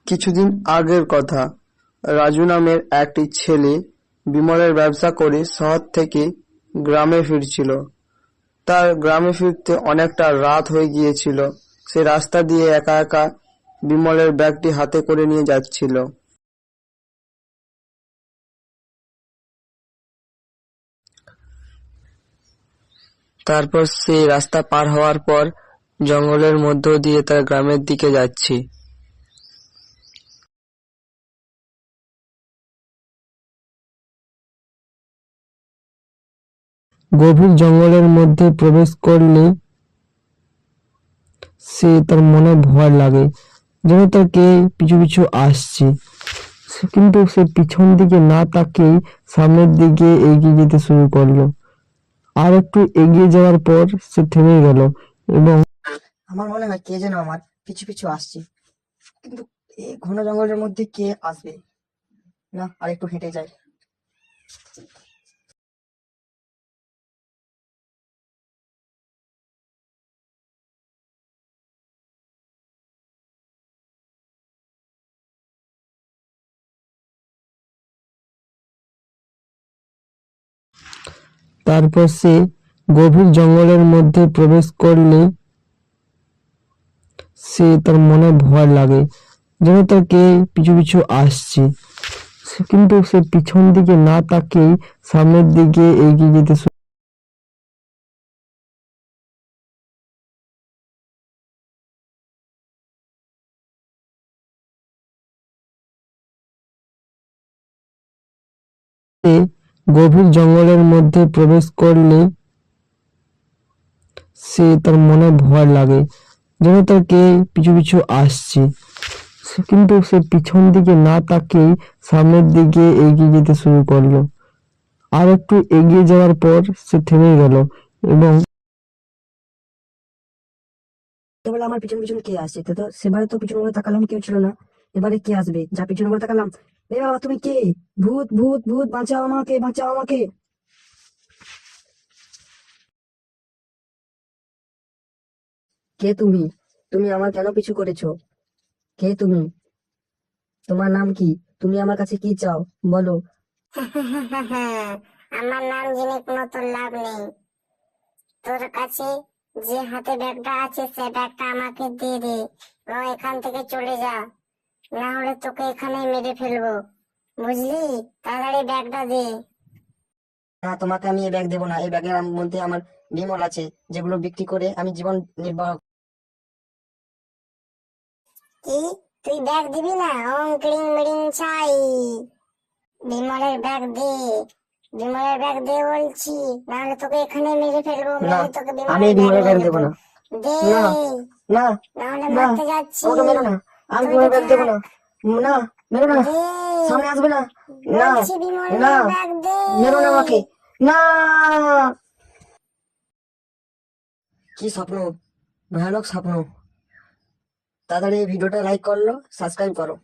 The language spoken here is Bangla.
কিছুদিন আগের কথা, রাজু নামের একটি ছেলে বিমলের ব্যবসা করে শহর থেকে গ্রামে ফিরছিল। তার গ্রামে ফিরতে অনেকটা রাত হয়ে গিয়েছিল। সে রাস্তা দিয়ে একা একা বিমলের ব্যাগটি হাতে করে নিয়ে যাচ্ছিল। তারপর সে রাস্তা পার হওয়ার পর জঙ্গলের মধ্য দিয়ে তার গ্রামের দিকে যাচ্ছে। গভীর জঙ্গলের মধ্যে প্রবেশ করলে সে তার মনে ভয় লাগে, যেন তার কে পিছু পিছু আসছে। কিন্তু সে পিছন দিকে না তাকিয়ে সামনের দিকে এগিয়ে যেতে শুরু করলো। আর একটু এগিয়ে যাওয়ার পর সে থেমে গেল এবং আমার মনে হয় কে যেন আমার পিছু পিছু আসছে, কিন্তু এই ঘন জঙ্গলের মধ্যে কে আসবে? না, আর একটু হেঁটে যাই। তারপর সে গভীর জঙ্গলের মধ্যে প্রবেশ করলে সে তার মনে ভয় লাগে, যেন তার কে পিছু পিছু আসছে। কিন্তু সে পিছন দিকে না তাকিয়ে সামনের দিকে এগিয়ে যেতে গভীর জঙ্গলের মধ্যে প্রবেশ করলে সে তার মনে ভয় লাগে, যেন তার কে পিছু পিছু আসছে। কিন্তু সে পিছন দিকে না তাকিয়ে সামনের দিকে এগিয়ে যেতে শুরু করলো। আর একটু এগিয়ে যাওয়ার পর সে থেমে গেল এবং বলে আমার পিছন পিছন কে আসছে? তো সেবারে তো পিছন করে তাকালাম, কেউ ছিল না। এবারে কে আসবে? যা পিছন করে তাকালাম, এ বাবা তুমি কে? ভূত ভূত ভূত, বাঁচাও আমাকে, বাঁচাও আমাকে। কে তুমি? তুমি আমার কেন পিছু করেছো? কে তুমি? তোমার নাম কি? তুমি আমার কাছে কি চাও বলো? আমার নাম জেনে কোনো তোর লাভ নেই। তোর কাছে যে হাতে ব্যাগটা আছে সে ব্যাগটা আমাকে দিয়ে দে এবং এখান থেকে চলে যা, না হলে তোকে এখানে মেরে ফেলবো, বুঝলি? তাড়াতাড়ি ব্যাগটা দে। না, তোমাকে আমি এই ব্যাগ দেবো না। এই ব্যাগের মধ্যে আমার বিমল আছে, যেগুলো বিক্রি করে আমি জীবন নির্বাহ। কি, তুই ব্যাগ দিবি না? ওং ক্রিং মিরিং ছাই, বিমলের ব্যাগ দে, বিমলের ব্যাগ দে বলছি, না হলে তোকে এখানে মেরে ফেলবো, না, মেরে তোকে আমি বিমলের এই ব্যাগ বিমলের নিয়ে ব্যাগ দেবো নেবো। না। দে, না না না হলে না, মারতে যাচ্ছি। আমাকে মেরো না, আমি তুই বিমলের তো ব্যাগ দেবো থাক। না। না, মেরো না, দে সামনে আসবে না। না বলছি, না, বিমলের ব্যাগ দে। মেরো না আমাকে। না। কি স্বপ্ন, ভয়ানক স্বপ্ন। তাড়াতাড়ি এই ভিডিওটা লাইক করলো, সাবস্ক্রাইব করো।